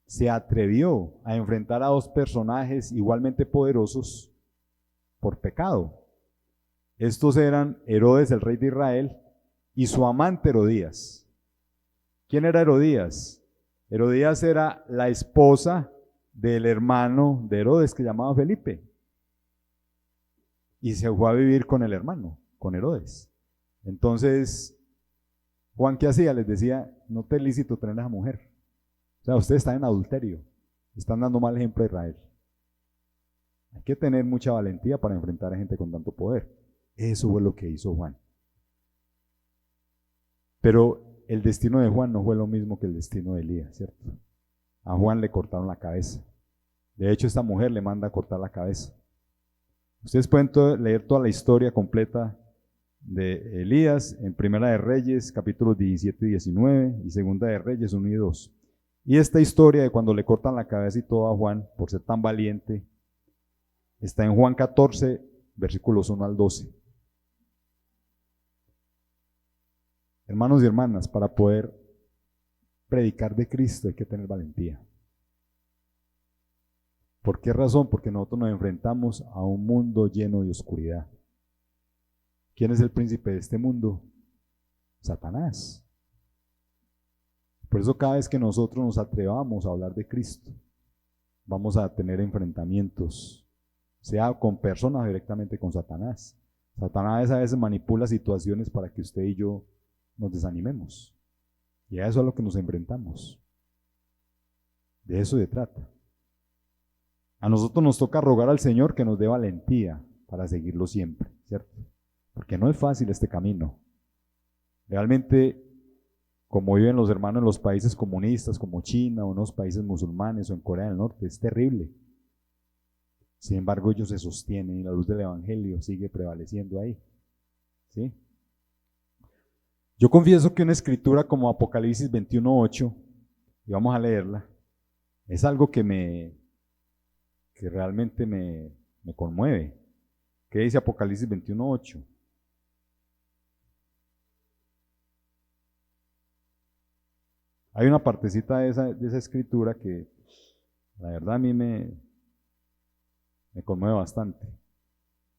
se atrevió a enfrentar a dos personajes igualmente poderosos por pecado. Estos eran Herodes, el rey de Israel, y su amante Herodías. ¿Quién era Herodías? Herodías era la esposa del hermano de Herodes que llamaba Felipe. Y se fue a vivir con el hermano, con Herodes. Entonces, Juan, ¿qué hacía? Les decía, no te es lícito tener a esa mujer. O sea, ustedes están en adulterio, están dando mal ejemplo a Israel. Hay que tener mucha valentía para enfrentar a gente con tanto poder. Eso fue lo que hizo Juan. Pero el destino de Juan no fue lo mismo que el destino de Elías, ¿cierto? A Juan le cortaron la cabeza. De hecho, esta mujer le manda a cortar la cabeza. Ustedes pueden leer toda la historia completa de Elías en Primera de Reyes, capítulos 17 y 19, y Segunda de Reyes 1 y 2. Y esta historia de cuando le cortan la cabeza y todo a Juan, por ser tan valiente, está en Juan 14, versículos 1 al 12. Hermanos y hermanas, para poder predicar de Cristo hay que tener valentía. ¿Por qué razón? Porque nosotros nos enfrentamos a un mundo lleno de oscuridad. ¿Quién es el príncipe de este mundo? Satanás. Por eso cada vez que nosotros nos atrevamos a hablar de Cristo, vamos a tener enfrentamientos sea con personas o directamente con Satanás. Satanás a veces manipula situaciones para que usted y yo nos desanimemos. Y a eso es a lo que nos enfrentamos. De eso se trata. A nosotros nos toca rogar al Señor que nos dé valentía para seguirlo siempre, ¿cierto? Porque no es fácil este camino. Realmente, como viven los hermanos en los países comunistas como China o en los países musulmanes o en Corea del Norte, es terrible. Sin embargo, ellos se sostienen y la luz del Evangelio sigue prevaleciendo ahí. ¿Sí? Yo confieso que una escritura como Apocalipsis 21:8, y vamos a leerla, es algo que realmente me conmueve. ¿Qué dice Apocalipsis 21:8? Hay una partecita de esa escritura que la verdad a mí me conmueve bastante.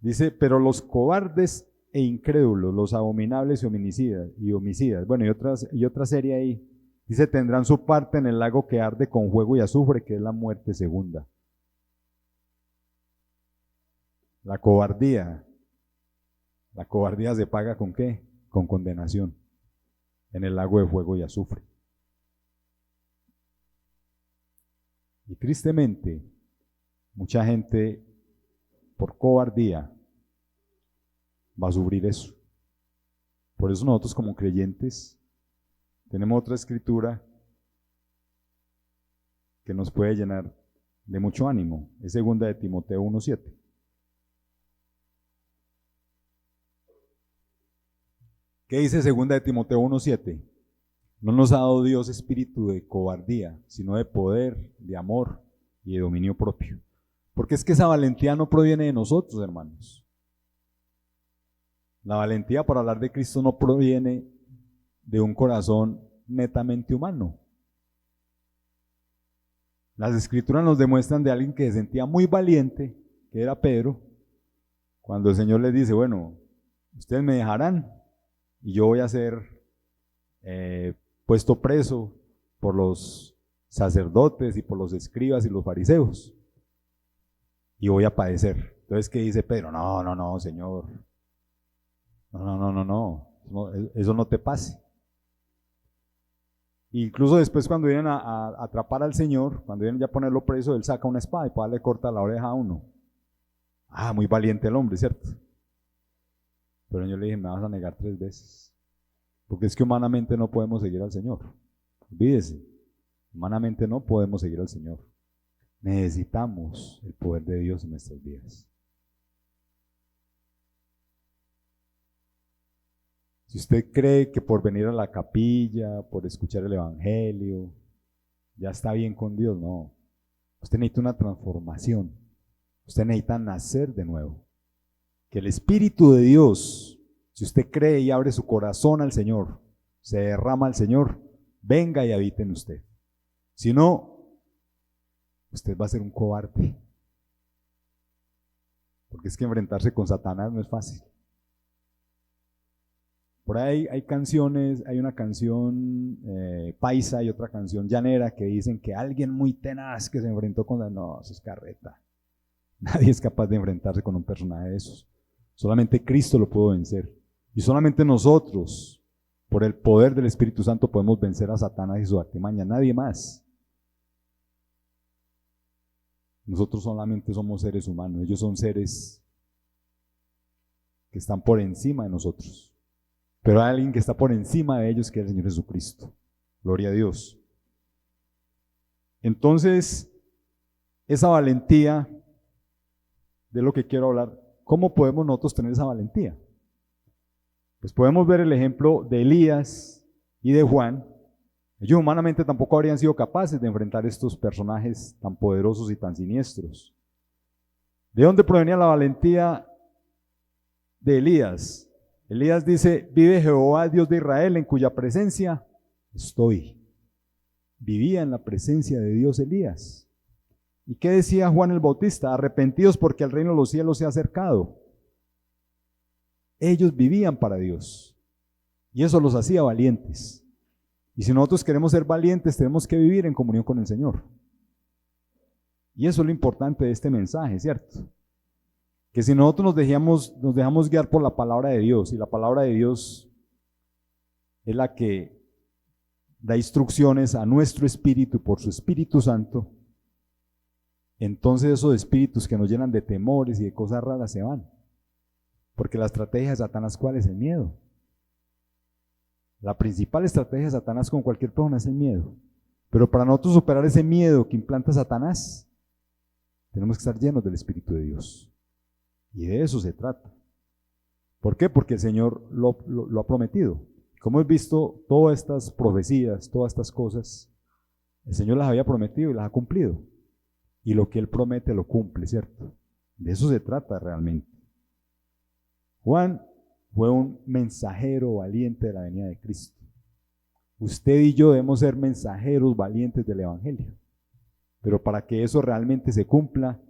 Dice, pero los cobardes e incrédulos, los abominables y homicidas, bueno, y otra serie ahí, dice, tendrán su parte en el lago que arde con fuego y azufre, que es la muerte segunda. La cobardía se paga ¿con qué? Con condenación, en el lago de fuego y azufre. Y tristemente, mucha gente por cobardía va a sufrir eso. Por eso nosotros como creyentes tenemos otra escritura que nos puede llenar de mucho ánimo. Es 2 de Timoteo 1:7. ¿Qué dice 2 de Timoteo 1:7? No nos ha dado Dios espíritu de cobardía, sino de poder, de amor y de dominio propio. Porque es que esa valentía no proviene de nosotros, hermanos. La valentía para hablar de Cristo no proviene de un corazón netamente humano. Las escrituras nos demuestran de alguien que se sentía muy valiente, que era Pedro, cuando el Señor les dice, bueno, ustedes me dejarán y yo voy a ser puesto preso por los sacerdotes y por los escribas y los fariseos y voy a padecer. Entonces, ¿qué dice Pedro? No, Señor, no, eso no te pase. Incluso después cuando vienen a atrapar al Señor, cuando vienen ya a ponerlo preso, él saca una espada y para darle corta la oreja a uno. Muy valiente el hombre, ¿cierto? Pero yo le dije, me vas a negar 3 veces. Porque es que humanamente no podemos seguir al Señor. Olvídese, humanamente no podemos seguir al Señor. Necesitamos el poder de Dios en nuestras vidas. Si usted cree que por venir a la capilla, por escuchar el Evangelio, ya está bien con Dios, no. Usted necesita una transformación. Usted necesita nacer de nuevo. Que el Espíritu de Dios, si usted cree y abre su corazón al Señor, se derrama al Señor, venga y habite en usted. Si no, usted va a ser un cobarde. Porque es que enfrentarse con Satanás no es fácil. Por ahí hay canciones, hay una canción paisa y otra canción llanera que dicen que alguien muy tenaz que se enfrentó con... No, eso es carreta. Nadie es capaz de enfrentarse con un personaje de esos. Solamente Cristo lo pudo vencer. Y solamente nosotros, por el poder del Espíritu Santo, podemos vencer a Satanás y su artimaña. Nadie más. Nosotros solamente somos seres humanos. Ellos son seres que están por encima de nosotros. Pero hay alguien que está por encima de ellos, que es el Señor Jesucristo. Gloria a Dios. Entonces, esa valentía, de lo que quiero hablar, ¿cómo podemos nosotros tener esa valentía? Pues podemos ver el ejemplo de Elías y de Juan. Ellos humanamente tampoco habrían sido capaces de enfrentar estos personajes tan poderosos y tan siniestros. ¿De dónde provenía la valentía de Elías? Elías dice, vive Jehová, Dios de Israel, en cuya presencia estoy. Vivía en la presencia de Dios Elías. ¿Y qué decía Juan el Bautista? Arrepentidos porque el reino de los cielos se ha acercado. Ellos vivían para Dios y eso los hacía valientes. Y si nosotros queremos ser valientes, tenemos que vivir en comunión con el Señor. Y eso es lo importante de este mensaje, ¿cierto? Que si nosotros nos dejamos guiar por la palabra de Dios, y la palabra de Dios es la que da instrucciones a nuestro espíritu por su Espíritu Santo, entonces esos espíritus que nos llenan de temores y de cosas raras se van. Porque la estrategia de Satanás, ¿cuál es? El miedo. La principal estrategia de Satanás con cualquier persona es el miedo. Pero para nosotros superar ese miedo que implanta Satanás, tenemos que estar llenos del Espíritu de Dios. Y de eso se trata. ¿Por qué? Porque el Señor lo ha prometido. Como hemos visto, todas estas profecías, todas estas cosas, el Señor las había prometido y las ha cumplido. Y lo que Él promete lo cumple, ¿cierto? De eso se trata realmente. Juan fue un mensajero valiente de la venida de Cristo. Usted y yo debemos ser mensajeros valientes del Evangelio. Pero para que eso realmente se cumpla,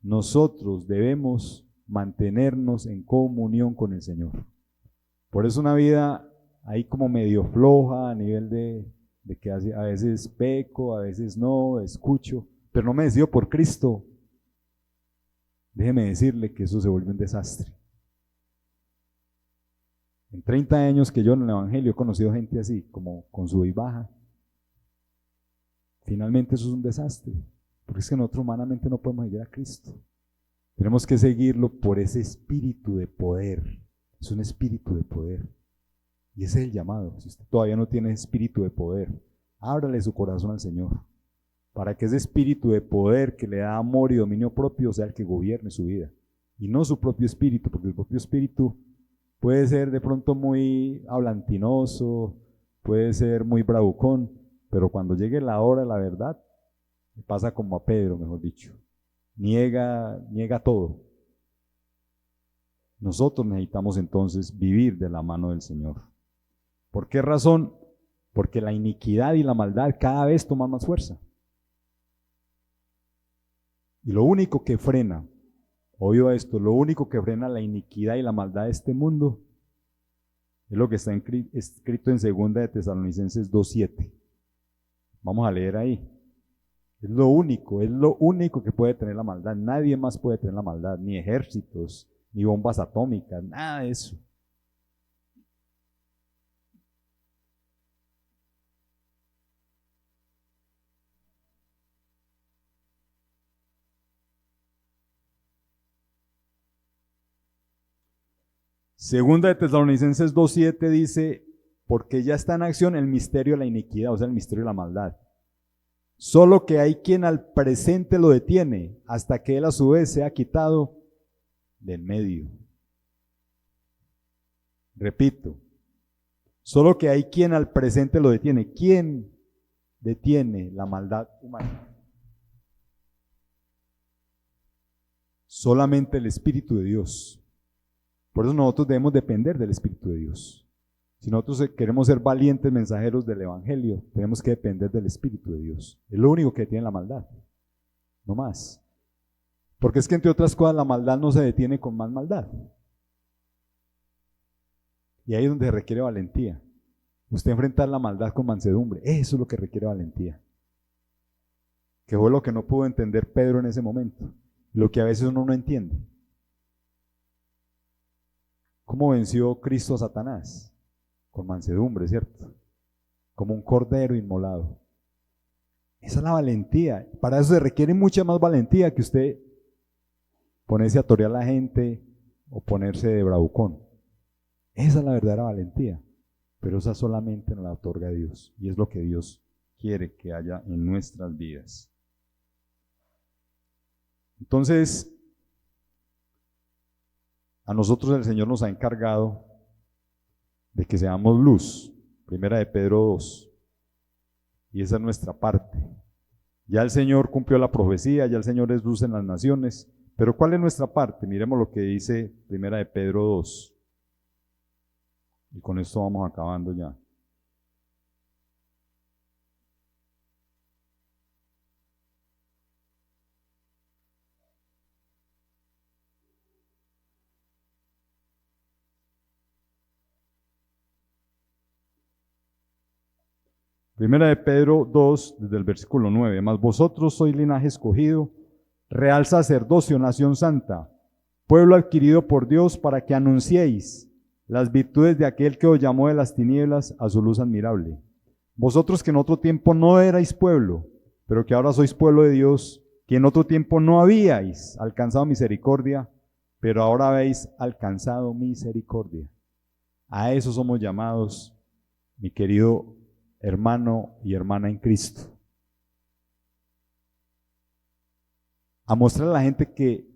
nosotros debemos mantenernos en comunión con el Señor. Por eso una vida ahí como medio floja a nivel de que a veces peco, a veces no, escucho, pero no me decido por Cristo. Déjeme decirle que eso se vuelve un desastre. En 30 años que yo en el Evangelio he conocido gente así, como con sub y baja. Finalmente eso es un desastre, porque es que nosotros humanamente no podemos seguir a Cristo. Tenemos que seguirlo por ese espíritu de poder. Es un espíritu de poder. Y ese es el llamado. Si usted todavía no tiene espíritu de poder, ábrale su corazón al Señor, para que ese espíritu de poder que le da amor y dominio propio sea el que gobierne su vida, y no su propio espíritu, porque el propio espíritu puede ser de pronto muy hablantinoso, puede ser muy bravucón, pero cuando llegue la hora de la verdad, pasa como a Pedro, mejor dicho, niega todo. Nosotros necesitamos entonces vivir de la mano del Señor. ¿Por qué razón? Porque la iniquidad y la maldad cada vez toman más fuerza. Y lo único que frena, oído esto, lo único que frena la iniquidad y la maldad de este mundo es lo que está escrito en 2 de Tesalonicenses 2:7. Vamos a leer ahí. Es lo único que puede tener la maldad. Nadie más puede tener la maldad, ni ejércitos, ni bombas atómicas, nada de eso. Segunda de Tesalonicenses 2:7 dice, porque ya está en acción el misterio de la iniquidad, o sea, el misterio de la maldad. Solo que hay quien al presente lo detiene, hasta que él a su vez sea quitado de en medio. Repito, solo que hay quien al presente lo detiene. ¿Quién detiene la maldad humana? Solamente el Espíritu de Dios. Por eso nosotros debemos depender del Espíritu de Dios. Si nosotros queremos ser valientes mensajeros del Evangelio, tenemos que depender del Espíritu de Dios. Es lo único que detiene la maldad, no más. Porque es que entre otras cosas la maldad no se detiene con más maldad. Y ahí es donde requiere valentía. Usted enfrentar la maldad con mansedumbre, eso es lo que requiere valentía. Que fue lo que no pudo entender Pedro en ese momento, lo que a veces uno no entiende. ¿Cómo venció Cristo a Satanás? Con mansedumbre, ¿cierto? Como un cordero inmolado. Esa es la valentía. Para eso se requiere mucha más valentía que usted ponerse a torear a la gente o ponerse de bravucón. Esa es la verdadera valentía. Pero esa solamente nos la otorga Dios. Y es lo que Dios quiere que haya en nuestras vidas. Entonces, a nosotros el Señor nos ha encargado de que seamos luz, 1 de Pedro 2, y esa es nuestra parte. Ya el Señor cumplió la profecía, ya el Señor es luz en las naciones, pero ¿cuál es nuestra parte? Miremos lo que dice 1 de Pedro 2, y con esto vamos acabando ya. Primera de Pedro 2, desde el versículo 9, mas vosotros sois linaje escogido, real sacerdocio, nación santa, pueblo adquirido por Dios, para que anunciéis las virtudes de aquel que os llamó de las tinieblas a su luz admirable. Vosotros que en otro tiempo no erais pueblo, pero que ahora sois pueblo de Dios, que en otro tiempo no habíais alcanzado misericordia, pero ahora habéis alcanzado misericordia. A eso somos llamados, mi querido hermano y hermana en Cristo. A mostrar a la gente que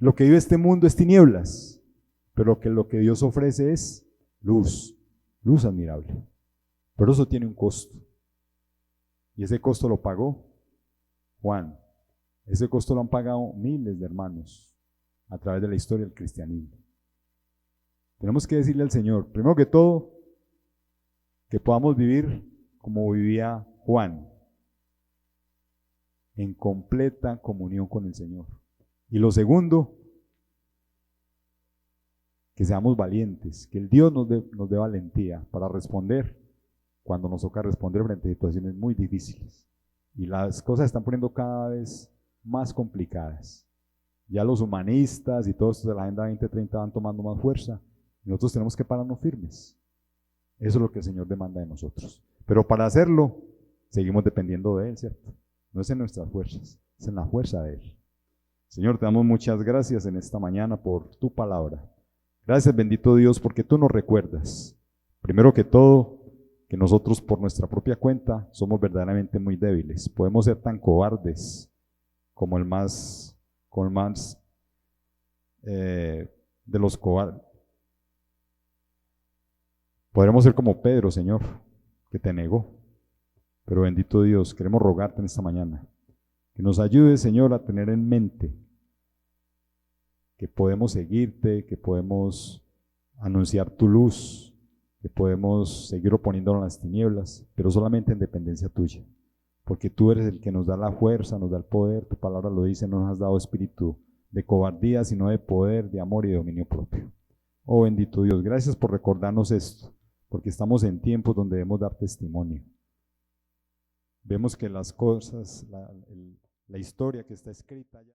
lo que vive este mundo es tinieblas, pero que lo que Dios ofrece es luz, luz admirable. Pero eso tiene un costo. Y ese costo lo pagó Juan. Ese costo lo han pagado miles de hermanos a través de la historia del cristianismo. Tenemos que decirle al Señor, primero que todo, que podamos vivir como vivía Juan, en completa comunión con el Señor. Y lo segundo, que seamos valientes, que el Dios nos dé valentía para responder cuando nos toca responder frente a situaciones muy difíciles. Y las cosas se están poniendo cada vez más complicadas. Ya los humanistas y todos estos de la Agenda 2030 van tomando más fuerza. Y nosotros tenemos que pararnos firmes. Eso es lo que el Señor demanda de nosotros. Pero para hacerlo, seguimos dependiendo de Él, ¿cierto? No es en nuestras fuerzas, es en la fuerza de Él. Señor, te damos muchas gracias en esta mañana por tu palabra. Gracias, bendito Dios, porque tú nos recuerdas, primero que todo, que nosotros por nuestra propia cuenta somos verdaderamente muy débiles. Podemos ser tan cobardes como el más de los cobardes. Podremos ser como Pedro, Señor, que te negó. Pero bendito Dios, queremos rogarte en esta mañana que nos ayudes, Señor, a tener en mente que podemos seguirte, que podemos anunciar tu luz, que podemos seguir oponiéndonos a las tinieblas, pero solamente en dependencia tuya, porque tú eres el que nos da la fuerza, nos da el poder. Tu palabra lo dice, no nos has dado espíritu de cobardía, sino de poder, de amor y de dominio propio. Oh bendito Dios, gracias por recordarnos esto, porque estamos en tiempos donde debemos dar testimonio. Vemos que las cosas, la historia que está escrita ya